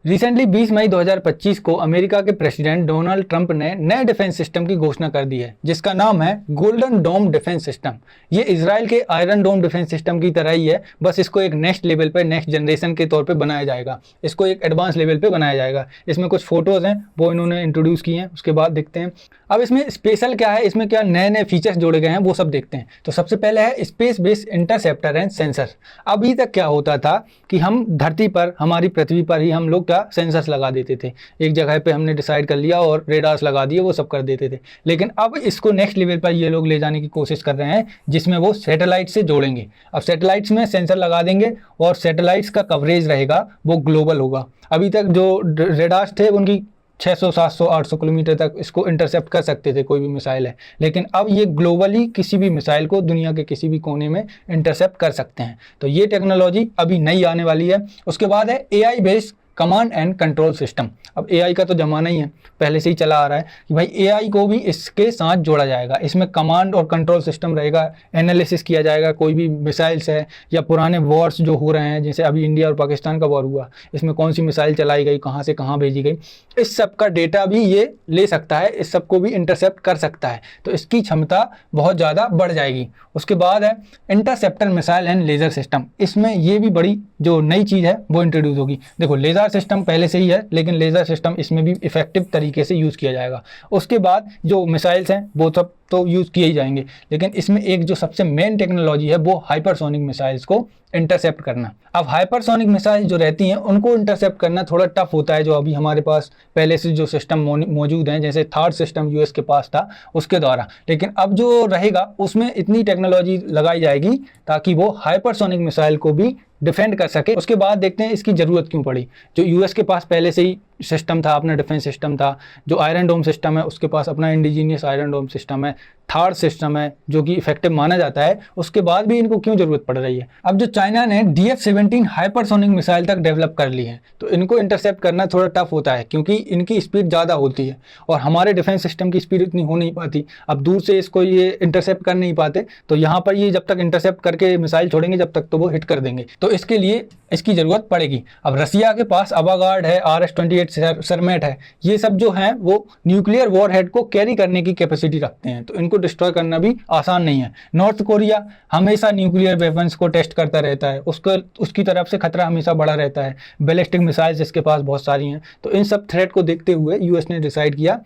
Recently 20 मई 2025 को America के president Donald Trump ने नए डिफेंस सिस्टम की घोषणा कर दी है, जिसका नाम है गोल्डन डोम डिफेंस सिस्टम। ये इजराइल के आयरन डोम डिफेंस सिस्टम की तरह ही है, बस इसको एक नेक्स्ट लेवल पे, नेक्स्ट जनरेशन के तौर पे बनाया जाएगा। इसको एक एडवांस लेवल पे बनाया जाएगा। इसमें कुछ फोटोज हैं वो इन्होंने इंट्रोड्यूस किए हैं, उसके बाद देखते हैं अब इसमें स्पेशल क्या है, इसमें क्या नए नए फीचर्स जोड़े गए हैं वो सब देखते हैं। तो सबसे पहले है space based interceptor and sensor. अभी तक क्या होता था कि हम धरती पर, हमारी पृथ्वी पर ही हम लोग क्या सेंसर्स लगा देते थे, एक जगह पे हमने डिसाइड कर लिया और रेडार्स लगा दिए, वो सब कर देते थे। लेकिन अब इसको नेक्स्ट लेवल पर ये लोग ले जाने की कोशिश कर रहे हैं, जिसमें वो सैटेलाइट से जोड़ेंगे। अब सैटेलाइट्स में सेंसर लगा देंगे और सैटेलाइट्स का कवरेज रहेगा वो ग्लोबल होगा। अभी तक जो रेडार्स थे उनकी 600, 700, 800 किलोमीटर तक इसको इंटरसेप्ट कर सकते थे कोई भी मिसाइल है, लेकिन अब ये ग्लोबली किसी भी मिसाइल को दुनिया के किसी भी कोने में इंटरसेप्ट कर सकते हैं। तो ये टेक्नोलॉजी अभी नई आने वाली है। उसके बाद है AI based command and control system. अब एआई का तो ज़माना ही है, पहले से ही चला आ रहा है कि भाई एआई को भी इसके साथ जोड़ा जाएगा। इसमें कमांड और कंट्रोल सिस्टम रहेगा, एनालिसिस किया जाएगा कोई भी मिसाइल्स है या पुराने वॉर्स जो हो रहे हैं, जैसे अभी इंडिया और पाकिस्तान का वॉर हुआ, इसमें कौन सी मिसाइल चलाई गई, कहाँ से कहाँ भेजी गई, इस सब का डेटा भी ये ले सकता है, इस सब को भी इंटरसेप्ट कर सकता है। तो इसकी क्षमता बहुत ज़्यादा बढ़ जाएगी। उसके बाद है interceptor missile and laser system. इसमें ये भी बड़ी जो नई चीज़ है वो इंट्रोड्यूस होगी। देखो लेज़र सिस्टम पहले से ही है, लेकिन लेज़र सिस्टम इसमें भी इफेक्टिव तरीके से यूज़ किया जाएगा। उसके बाद जो मिसाइल्स हैं वो सब तो यूज़ किए ही जाएंगे, लेकिन इसमें एक जो सबसे मेन टेक्नोलॉजी है वो हाइपरसोनिक मिसाइल्स को इंटरसेप्ट करना। अब हाइपरसोनिक मिसाइल जो रहती हैं उनको इंटरसेप्ट करना थोड़ा टफ होता है। जो अभी हमारे पास पहले से जो सिस्टम मौजूद हैं, जैसे थर्ड सिस्टम यूएस के पास था उसके द्वारा, लेकिन अब जो रहेगा उसमें इतनी टेक्नोलॉजी लगाई जाएगी ताकि वो हाइपरसोनिक मिसाइल को भी डिफेंड कर सके। उसके बाद देखते हैं इसकी ज़रूरत क्यों पड़ी। जो यूएस के पास पहले से ही सिस्टम था, अपना डिफेंस सिस्टम था, जो आयरन डोम सिस्टम है उसके पास अपना इंडिजीनियस आयरन डोम सिस्टम है, थर्ड सिस्टम है जो कि इफेक्टिव माना जाता है, उसके बाद भी इनको क्यों ज़रूरत पड़ रही है। अब जो चाइना ने DF-17 हाइपरसोनिक मिसाइल तक डेवलप कर ली है, तो इनको इंटरसेप्ट करना थोड़ा टफ होता है क्योंकि इनकी स्पीड ज़्यादा होती है और हमारे डिफेंस सिस्टम की स्पीड इतनी हो नहीं पाती। अब दूर से इसको ये इंटरसेप्ट कर नहीं पाते, तो यहाँ पर ये जब तक इंटरसेप्ट करके मिसाइल छोड़ेंगे जब तक तो वो हिट कर देंगे, तो इसके लिए इसकी ज़रूरत पड़ेगी। अब रसिया के पास अवागार्ड है, RS-28 सरमेट है, ये सब जो हैं वो न्यूक्लियर वॉरहेड को कैरी करने की कैपेसिटी रखते हैं, तो इनको डिस्ट्रॉय करना भी आसान नहीं है। नॉर्थ कोरिया हमेशा न्यूक्लियर वेपन्स को टेस्ट करता रहता है, उसकी तरफ से खतरा हमेशा बढ़ा रहता है। बैलिस्टिक मिसाइल्स इसके पास बहुत सारी हैं। तो इन सब थ्रेट को देखते हुए यूएस ने डिसाइड किया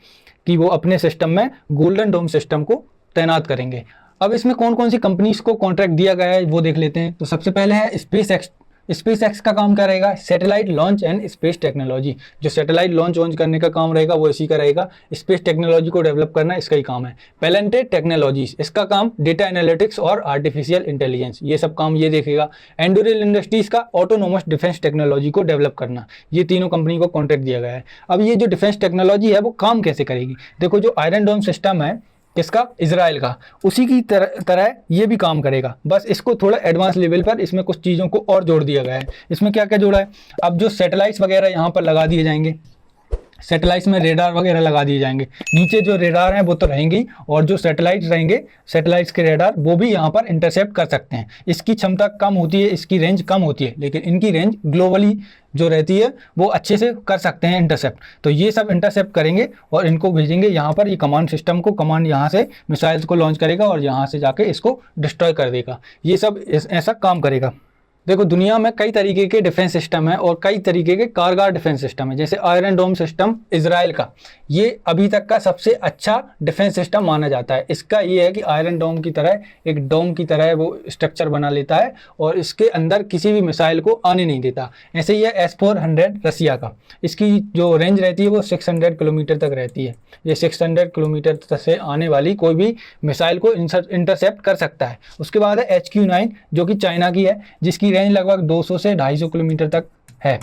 कि वो अपने सिस्टम में गोल्डन डोम सिस्टम को तैनात करेंगे। अब इसमें कौन कौन सी कंपनीज को कॉन्ट्रैक्ट दिया गया है वो देख लेते हैं। तो सबसे पहले है स्पेस एक्स का काम क्या रहेगा, satellite launch and space technology. जो सैटेलाइट लॉन्च करने का काम रहेगा वो इसी का रहेगा, स्पेस टेक्नोलॉजी को डेवलप करना इसका ही काम है। पेलेंटेड टेक्नोलॉजीज, इसका काम डेटा एनालिटिक्स और आर्टिफिशियल इंटेलिजेंस, ये सब काम ये देखेगा। एंडोरियल इंडस्ट्रीज का ऑटोनोमस डिफेंस टेक्नोलॉजी को डेवलप करना, ये तीनों कंपनी को कॉन्ट्रैक्ट दिया गया है। अब ये जो डिफेंस टेक्नोलॉजी है वो काम कैसे करेगी, देखो जो आयरन डोम सिस्टम है किसका, इजराइल का, उसी की तरह ये भी काम करेगा, बस इसको थोड़ा एडवांस लेवल पर इसमें कुछ चीज़ों को और जोड़ दिया गया है। इसमें क्या क्या जोड़ा है, अब जो सैटेलाइट्स वगैरह यहाँ पर लगा दिए जाएंगे, सैटेलाइट्स में रेडार वगैरह लगा दिए जाएंगे। नीचे जो रेडार हैं वो तो रहेंगे ही, और जो सैटेलाइट्स रहेंगे, सैटेलाइट्स के रेडार वो भी यहाँ पर इंटरसेप्ट कर सकते हैं। इसकी क्षमता कम होती है, इसकी रेंज कम होती है, लेकिन इनकी रेंज ग्लोबली जो रहती है वो अच्छे से कर सकते हैं इंटरसेप्ट। तो ये सब इंटरसेप्ट करेंगे और इनको भेजेंगे यहाँ पर, ये कमांड सिस्टम को, कमांड यहाँ से मिसाइल्स को लॉन्च करेगा और यहाँ से जाके इसको डिस्ट्रॉय कर देगा। ये सब ऐसा काम करेगा। देखो दुनिया में कई तरीके के डिफेंस सिस्टम है और कई तरीके के कारगर डिफेंस सिस्टम है। जैसे आयरन डोम सिस्टम इजराइल का, ये अभी तक का सबसे अच्छा डिफेंस सिस्टम माना जाता है। इसका ये है कि आयरन डोम की तरह, एक डोम की तरह वो स्ट्रक्चर बना लेता है और इसके अंदर किसी भी मिसाइल को आने नहीं देता। ऐसे ही है S-400 रसिया का, इसकी जो रेंज रहती है वो 600 किलोमीटर तक रहती है। ये 600 किलोमीटर तक से आने वाली कोई भी मिसाइल को इंटरसेप्ट कर सकता है। उसके बाद है HQ-9 जो कि चाइना की है, जिसकी रेंज लगभग 200 से 250 किलोमीटर तक है,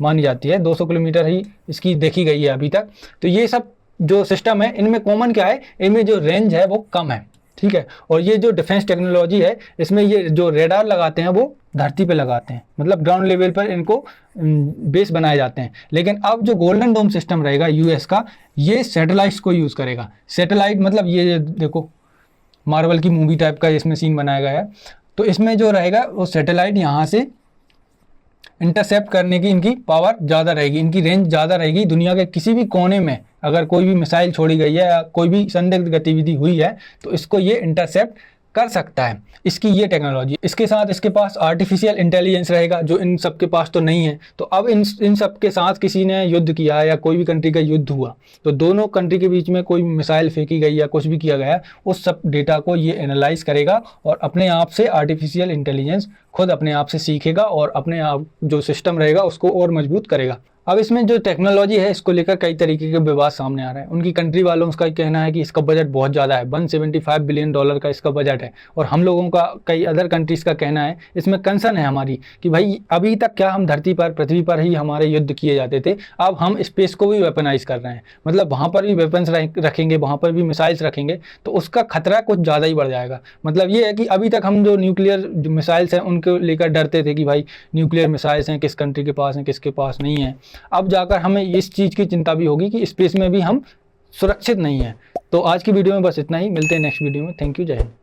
मानी जाती है। 200 किलोमीटर ही इसकी देखी गई है अभी तक। तो ये सब जो सिस्टम है इनमें कॉमन क्या है, इनमें जो रेंज है वो कम है, ठीक है। और ये जो डिफेंस टेक्नोलॉजी है इसमें ये जो रेडार लगाते हैं वो धरती पे लगाते हैं, मतलब ग्राउंड लेवल पर इनको बेस बनाए जाते हैं। लेकिन अब जो गोल्डन डोम सिस्टम रहेगा यूएस का, ये सैटेलाइट्स को यूज़ करेगा। सैटेलाइट मतलब ये देखो मार्वल की मूवी टाइप का इसमें सीन बनाया गया है। तो इसमें जो रहेगा वो सैटेलाइट यहाँ से इंटरसेप्ट करने की इनकी पावर ज़्यादा रहेगी, इनकी रेंज ज़्यादा रहेगी। दुनिया के किसी भी कोने में अगर कोई भी मिसाइल छोड़ी गई है या कोई भी संदिग्ध गतिविधि हुई है तो इसको ये इंटरसेप्ट कर सकता है, इसकी ये टेक्नोलॉजी। इसके साथ इसके पास आर्टिफिशियल इंटेलिजेंस रहेगा जो इन सब के पास तो नहीं है। तो अब इन सब के साथ किसी ने युद्ध किया या कोई भी कंट्री का युद्ध हुआ तो दोनों कंट्री के बीच में कोई मिसाइल फेंकी गई या कुछ भी किया गया, उस सब डेटा को ये एनालाइज करेगा और अपने आप से आर्टिफिशियल इंटेलिजेंस खुद अपने आप से सीखेगा और अपने आप जो सिस्टम रहेगा उसको और मजबूत करेगा। अब इसमें जो टेक्नोलॉजी है इसको लेकर कई तरीके के विवाद सामने आ रहे हैं। उनकी कंट्री वालों का कहना है कि इसका बजट बहुत ज़्यादा है, $175 बिलियन का इसका बजट है। और हम लोगों का, कई अदर कंट्रीज़ का कहना है, इसमें कंसर्न है हमारी कि भाई अभी तक क्या हम धरती पर, पृथ्वी पर ही हमारे युद्ध किए जाते थे, अब हम स्पेस को भी वेपनाइज कर रहे हैं, मतलब वहाँ पर भी वेपन्स रखेंगे, वहाँ पर भी मिसाइल्स रखेंगे, तो उसका खतरा कुछ ज़्यादा ही बढ़ जाएगा। मतलब ये है कि अभी तक हम जो न्यूक्लियर मिसाइल्स हैं उनको लेकर डरते थे कि भाई न्यूक्लियर मिसाइल्स हैं, किस कंट्री के पास हैं, किसके पास नहीं है। अब जाकर हमें इस चीज़ की चिंता भी होगी कि स्पेस में भी हम सुरक्षित नहीं हैं। तो आज की वीडियो में बस इतना ही, मिलते हैं नेक्स्ट वीडियो में। थैंक यू, जय हिंद।